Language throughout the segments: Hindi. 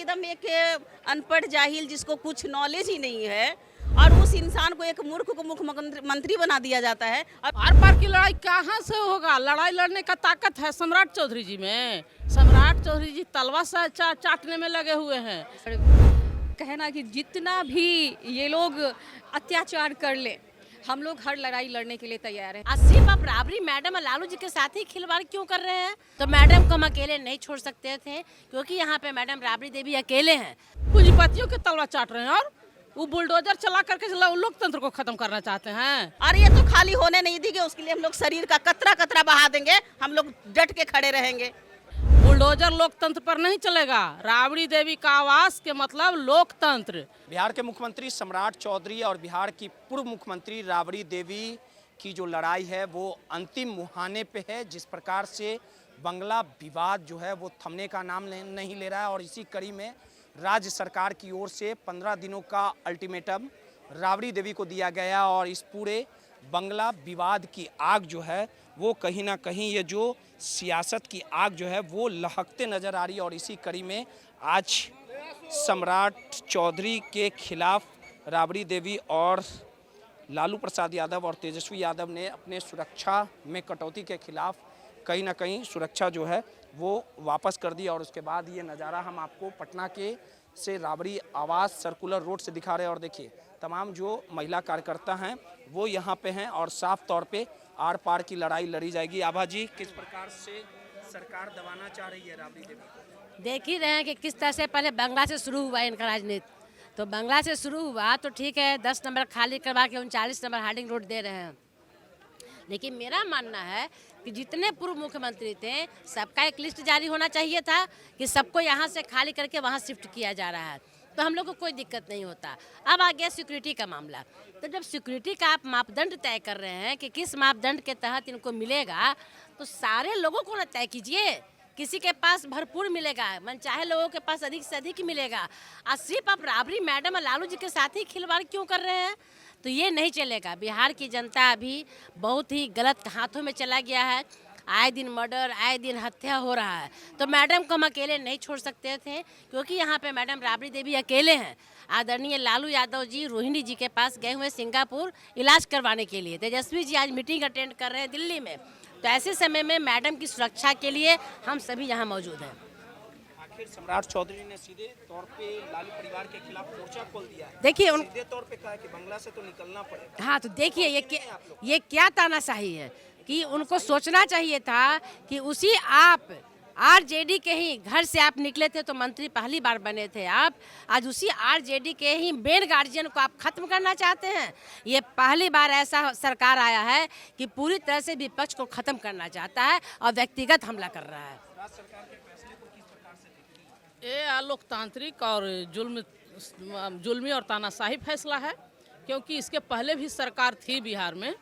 एकदम एक अनपढ़ जाहिल जिसको कुछ नॉलेज ही नहीं है और उस इंसान को एक मूर्ख को मुख्यमंत्री बना दिया जाता है। आर पार की लड़ाई कहाँ से होगा? लड़ाई लड़ने का ताकत है सम्राट चौधरी जी में। सम्राट चौधरी जी तलवा से चाटने में लगे हुए हैं। कहना कि जितना भी ये लोग अत्याचार कर ले, हम लोग हर लड़ाई लड़ने के लिए तैयार हैं। सिर्फ आप राबड़ी मैडम और लालू जी के साथ ही खिलवाड़ क्यों कर रहे हैं? तो मैडम को हम अकेले नहीं छोड़ सकते थे, क्योंकि यहाँ पे मैडम राबड़ी देवी अकेले हैं। पूंजीपतियों के तलवा चाट रहे हैं और वो बुलडोजर चला करके लोकतंत्र को खत्म करना चाहते हैं। और ये तो खाली होने नहीं देंगे, उसके लिए हम लोग शरीर का कतरा कतरा बहा देंगे, हम लोग डट के खड़े रहेंगे। बुलडोजर लोकतंत्र पर नहीं चलेगा। राबड़ी देवी का आवाज के मतलब लोकतंत्र। बिहार के मुख्यमंत्री सम्राट चौधरी और बिहार की पूर्व मुख्यमंत्री राबड़ी देवी की जो लड़ाई है वो अंतिम मुहाने पे है। जिस प्रकार से बंगला विवाद जो है वो थमने का नाम नहीं ले रहा है और इसी कड़ी में राज्य सरकार की ओर से 15 दिनों का अल्टीमेटम राबड़ी देवी को दिया गया और इस पूरे बंगला विवाद की आग जो है वो कहीं ना कहीं ये जो सियासत की आग जो है वो लहकते नज़र आ रही है। और इसी कड़ी में आज सम्राट चौधरी के खिलाफ राबड़ी देवी और लालू प्रसाद यादव और तेजस्वी यादव ने अपने सुरक्षा में कटौती के खिलाफ कहीं ना कहीं सुरक्षा जो है वो वापस कर दी। और उसके बाद ये नज़ारा हम आपको पटना के से राबड़ी आवास सर्कुलर रोड से दिखा रहे हैं। और देखिए तमाम जो महिला कार्यकर्ता हैं वो यहाँ पे हैं और साफ तौर पे आर पार की लड़ाई लड़ी जाएगी। आभा जी, किस प्रकार से सरकार दबाना चाह रही है राबड़ी देवी को? देख ही रहे हैं कि किस तरह से पहले बंगला से शुरू हुआ इनका राजनीति। तो बंगला से शुरू हुआ तो ठीक है, 10 नंबर खाली करवा के 39 नंबर हार्डिंग रोड दे रहे हैं। लेकिन मेरा मानना है कि जितने पूर्व मुख्यमंत्री थे सबका एक लिस्ट जारी होना चाहिए था कि सबको यहाँ से खाली करके वहाँ शिफ्ट किया जा रहा है, तो हम लोग को कोई दिक्कत नहीं होता। अब आ गया सिक्योरिटी का मामला। तो जब सिक्योरिटी का आप मापदंड तय कर रहे हैं कि किस मापदंड के तहत इनको मिलेगा, तो सारे लोगों को ना तय कीजिए। किसी के पास भरपूर मिलेगा, मनचाहे लोगों के पास अधिक से अधिक मिलेगा। और सिर्फ आप राबड़ी मैडम और लालू जी के साथ ही खिलवाड़ क्यों कर रहे हैं? तो ये नहीं चलेगा। बिहार की जनता अभी बहुत ही गलत हाथों में चला गया है। आए दिन मर्डर, आए दिन हत्या हो रहा है। तो मैडम को हम अकेले नहीं छोड़ सकते थे, क्योंकि यहाँ पे मैडम राबड़ी देवी अकेले हैं। आदरणीय लालू यादव जी रोहिणी जी के पास गए हुए सिंगापुर इलाज करवाने के लिए। तेजस्वी जी आज मीटिंग अटेंड कर रहे हैं दिल्ली में। तो ऐसे समय में मैडम की सुरक्षा के लिए हम सभी यहाँ मौजूद हैं। आखिर सम्राट चौधरी ने सीधे तौर पे लालू परिवार के खिलाफ मोर्चा खोल दिया है। देखिए सीधे तौर पे कहा कि बंगला से तो निकलना पड़ेगा। हाँ, तो देखिए ये क्या तानाशाही है कि उनको सोचना चाहिए था कि उसी आप आरजेडी के ही घर से आप निकले थे, तो मंत्री पहली बार बने थे आप। आज उसी आरजेडी के ही मेन गार्जियन को आप खत्म करना चाहते हैं। ये पहली बार ऐसा सरकार आया है कि पूरी तरह से विपक्ष को खत्म करना चाहता है और व्यक्तिगत हमला कर रहा है। ये लोकतांत्रिक और जुल्मी और तानाशाही फैसला है, क्योंकि इसके पहले भी सरकार थी बिहार में।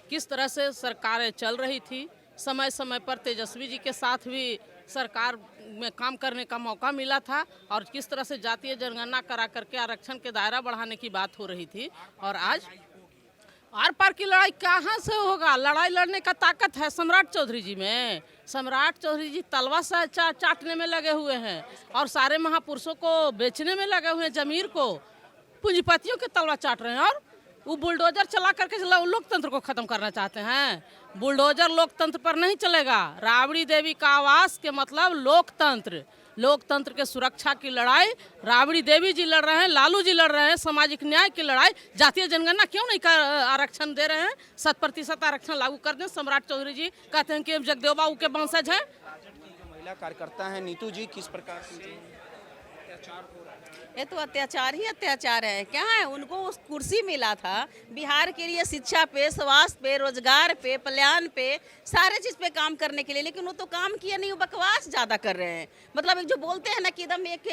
किस तरह से सरकारें चल रही थी, समय समय पर तेजस्वी जी के साथ भी सरकार में काम करने का मौका मिला था और किस तरह से जातीय जनगणना करा करके आरक्षण के दायरा बढ़ाने की बात हो रही थी। और आज आर पार की लड़ाई कहाँ से होगा? लड़ाई लड़ने का ताकत है सम्राट चौधरी जी में। सम्राट चौधरी जी तलवा से चाटने में लगे हुए हैं और सारे महापुरुषों को बेचने में लगे हुए हैं। जमीर को पूंजीपतियों के तलवा चाट रहे हैं और वो बुलडोजर चला करके लोकतंत्र को खत्म करना चाहते हैं। बुलडोजर लोकतंत्र पर नहीं चलेगा। राबड़ी देवी का आवाज के मतलब लोकतंत्र। लोकतंत्र के सुरक्षा की लड़ाई राबड़ी देवी जी लड़ रहे हैं, लालू जी लड़ रहे हैं। सामाजिक न्याय की लड़ाई, जातीय जनगणना क्यों नहीं आरक्षण दे रहे हैं? 100% आरक्षण लागू कर दें। सम्राट चौधरी जी कहते हैं कि जगदेव बाबू के वंशज हैं। महिला कार्यकर्ता हैं नीतू जी, किस प्रकार से अत्याचार हो रहा है? ये तो अत्याचार ही अत्याचार है। क्या है, उनको उस कुर्सी मिला था बिहार के लिए, शिक्षा पे, स्वास्थ्य पे, रोजगार पे, कल्याण पे, सारे चीज़ पे काम करने के लिए, लेकिन वो तो काम किया नहीं, वो बकवास ज़्यादा कर रहे हैं। मतलब एक जो बोलते हैं ना कि एकदम एक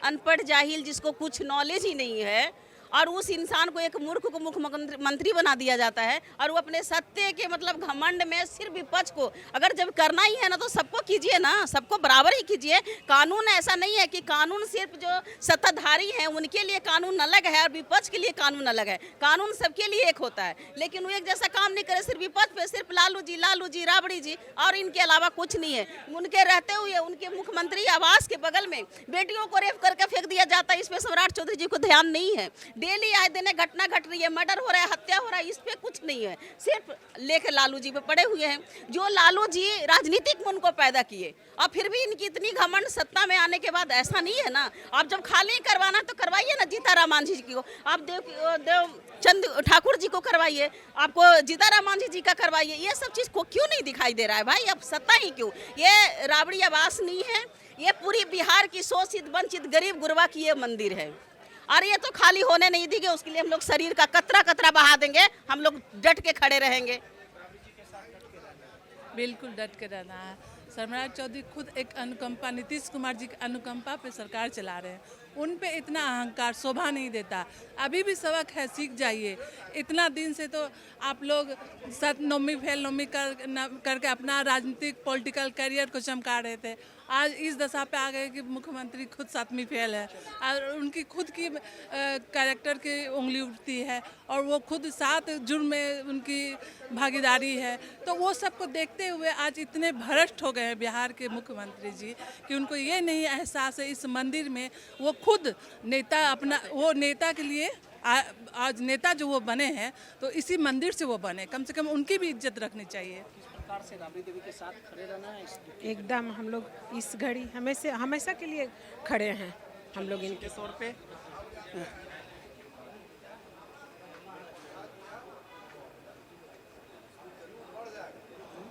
अनपढ़ जाहिल जिसको कुछ नॉलेज ही नहीं है और उस इंसान को, एक मूर्ख को मुख्यमंत्री बना दिया जाता है। और वो अपने सत्य के मतलब घमंड में सिर्फ विपक्ष को, अगर जब करना ही है ना तो सबको कीजिए ना, सबको बराबर ही कीजिए। कानून ऐसा नहीं है कि कानून सिर्फ जो सत्ताधारी हैं उनके लिए कानून अलग है और विपक्ष के लिए कानून अलग है। कानून सबके लिए एक होता है, लेकिन वो एक जैसा काम नहीं करे। सिर्फ विपक्ष पे सिर्फ लालू जी, राबड़ी जी और इनके अलावा कुछ नहीं है। उनके रहते हुए उनके मुख्यमंत्री आवास के बगल में बेटियों को रेप करके फेंक दिया जाता है। इस पे सम्राट चौधरी जी को ध्यान नहीं है। डेली आए दिन घटना घट रही है, मर्डर हो रहा है, हत्या हो रहा है, इस पे कुछ नहीं है। सिर्फ लेके लालू जी पे पड़े हुए हैं। जो लालू जी राजनीतिक मन को पैदा किए और फिर भी इनकी इतनी घमंड सत्ता में आने के बाद ऐसा नहीं है ना। आप जब खाली करवाना तो करवाइए ना जीताराम मांझी जी को, आप देव चंद ठाकुर जी को करवाइए, आपको जीताराम मांझी जी का करवाइए। ये सब चीज़ को क्यों नहीं दिखाई दे रहा है भाई? अब सत्ता ही क्यों? ये राबड़ी आवास नहीं है, ये पूरी बिहार की शोषित वंचित गरीब गुरबा की ये मंदिर है। और ये तो खाली होने नहीं देंगे, उसके लिए हम लोग शरीर का कतरा कतरा बहा देंगे। हम लोग डट के खड़े रहेंगे। बिल्कुल डट के रहना है। सम्राट चौधरी खुद एक अनुकंपा, नीतीश कुमार जी की अनुकंपा पे सरकार चला रहे हैं। उन पे इतना अहंकार शोभा नहीं देता। अभी भी सबक है, सीख जाइए। इतना दिन से तो आप लोग नौवीं फेल नौवीं करके अपना राजनीतिक पॉलिटिकल करियर को चमका रहे थे। आज इस दशा पे आ गए कि मुख्यमंत्री खुद 7वीं फेल है और उनकी खुद की कैरेक्टर की उंगली उठती है और वो खुद 7 जुर्म में उनकी भागीदारी है। तो वो सबको देखते हुए आज इतने भ्रष्ट हो गए हैं बिहार के मुख्यमंत्री जी कि उनको ये नहीं एहसास है इस मंदिर में वो खुद नेता अपना, वो नेता के लिए आज नेता जो वो बने हैं तो इसी मंदिर से वो बने। कम से कम उनकी भी इज्जत रखनी चाहिए। से राबड़ी देवी के साथ खड़े रहना है एकदम। हम लोग इस घड़ी हमेशा के लिए खड़े हैं हम लोग इनके तौर पे।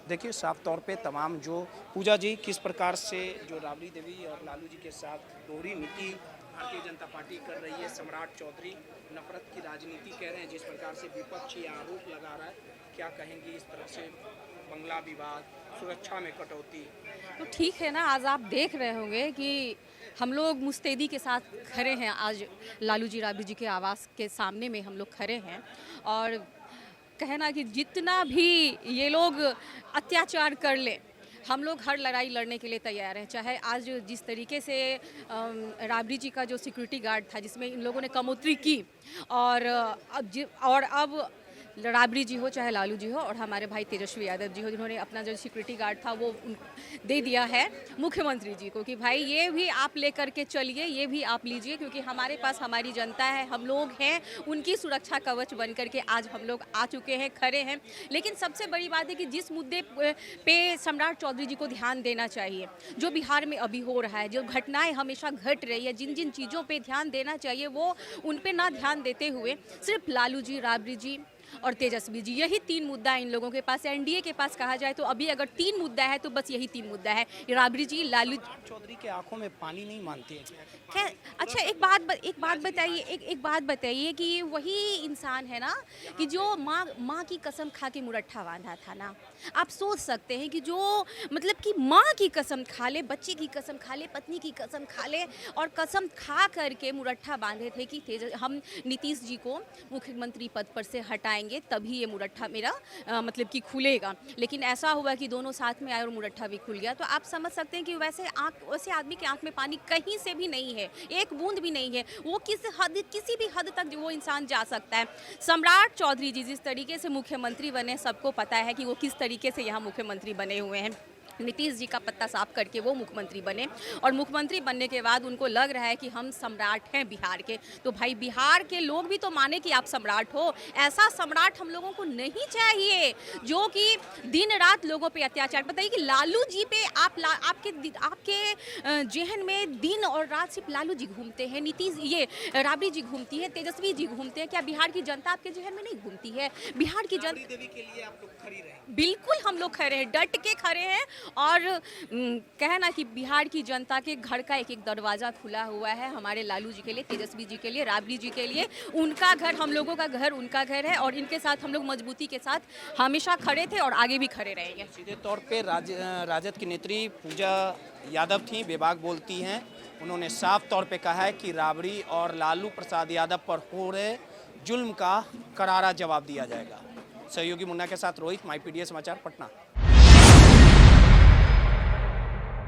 देखिए साफ तौर पे तमाम जो पूजा जी किस प्रकार से जो राबड़ी देवी और लालू जी के साथ दोहरी नीति भारतीय जनता पार्टी कर रही है। सम्राट चौधरी नफरत की राजनीति कह रहे हैं, जिस प्रकार से विपक्ष ये आरोप लगा रहा है, क्या कहेंगी इस तरह से बंगला विवाद, सुरक्षा में कटौती? तो ठीक है ना, आज आप देख रहे होंगे कि हम लोग मुस्तैदी के साथ खड़े हैं। आज लालू जी राबड़ी जी के आवास के सामने में हम लोग खड़े हैं और कहना कि जितना भी ये लोग अत्याचार कर ले, हम लोग हर लड़ाई लड़ने के लिए तैयार हैं। चाहे आज जिस तरीके से राबड़ी जी का जो सिक्योरिटी गार्ड था जिसमें इन लोगों ने कमौतरी की और अब राबड़ी जी हो चाहे लालू जी हो और हमारे भाई तेजस्वी यादव जी हो, जिन्होंने अपना जो सिक्योरिटी गार्ड था वो दे दिया है मुख्यमंत्री जी को कि भाई ये भी आप लेकर के चलिए, ये भी आप लीजिए, क्योंकि हमारे पास हमारी जनता है, हम लोग हैं उनकी सुरक्षा कवच बन करके आज हम लोग आ चुके हैं, खड़े हैं। लेकिन सबसे बड़ी बात है कि जिस मुद्दे पे सम्राट चौधरी जी को ध्यान देना चाहिए, जो बिहार में अभी हो रहा है, जो घटनाएँ हमेशा घट रही है, जिन जिन चीज़ों पर ध्यान देना चाहिए वो उन पर ना ध्यान देते हुए सिर्फ लालू जी, राबड़ी जी और तेजस्वी जी, यही 3 मुद्दा है इन लोगों के पास। एनडीए के पास कहा जाए तो अभी अगर 3 मुद्दा है तो बस यही 3 मुद्दा है, राबड़ी जी, लालू चौधरी के आंखों में पानी नहीं मानते हैं। खैर अच्छा, एक बात बताइए कि वही इंसान है ना कि जो माँ की कसम खा के मुरट्ठा बांधा था ना। आप सोच सकते हैं कि जो मतलब कि माँ की कसम खा ले, बच्चे की कसम खा ले, पत्नी की कसम खा ले और कसम खा करके मुरट्ठा बांधे थे कि हम नीतीश जी को मुख्यमंत्री पद पर से हटाएंगे तभी ये मुरट्ठा मेरा मतलब कि खुलेगा। लेकिन ऐसा हुआ कि दोनों साथ में आए और मुरट्ठा भी खुल गया। तो आप समझ सकते हैं कि वैसे आदमी के आंख में पानी कहीं से भी नहीं है, एक बूंद भी नहीं है। वो किसी भी हद तक वो इंसान जा सकता है। सम्राट चौधरी जी जिस तरीके से मुख्यमंत्री बने, सबको पता है कि वो किस तरीके से यहाँ मुख्यमंत्री बने हुए हैं। नीतीश जी का पत्ता साफ करके वो मुख्यमंत्री बने और मुख्यमंत्री बनने के बाद उनको लग रहा है कि हम सम्राट हैं बिहार के। तो भाई बिहार के लोग भी तो माने कि आप सम्राट हो। ऐसा सम्राट हम लोगों को नहीं चाहिए जो कि दिन रात लोगों पे अत्याचार। बताइए कि लालू जी पे आपके जहन में दिन और रात सिर्फ लालू जी घूमते हैं, नीतीश ये राबड़ी जी घूमती है, तेजस्वी जी घूमते हैं। क्या बिहार की जनता आपके जहन में नहीं घूमती है? बिहार की जनता देवी के लिए आप लोग खड़ी रहे? बिल्कुल हम लोग खड़े हैं, डट के खड़े हैं और कहे ना कि बिहार की जनता के घर का एक एक दरवाज़ा खुला हुआ है हमारे लालू जी के लिए, तेजस्वी जी के लिए, राबड़ी जी के लिए। उनका घर हम लोगों का घर, उनका घर है और इनके साथ हम लोग मजबूती के साथ हमेशा खड़े थे और आगे भी खड़े रहेंगे। सीधे तौर पे राजद की नेत्री पूजा यादव थी, बेबाक बोलती हैं। उन्होंने साफ तौर पे कहा है कि राबड़ी और लालू प्रसाद यादव पर हो रहे जुल्म का करारा जवाब दिया जाएगा। सहयोगी मुन्ना के साथ रोहित, माई पीडीए समाचार, पटना।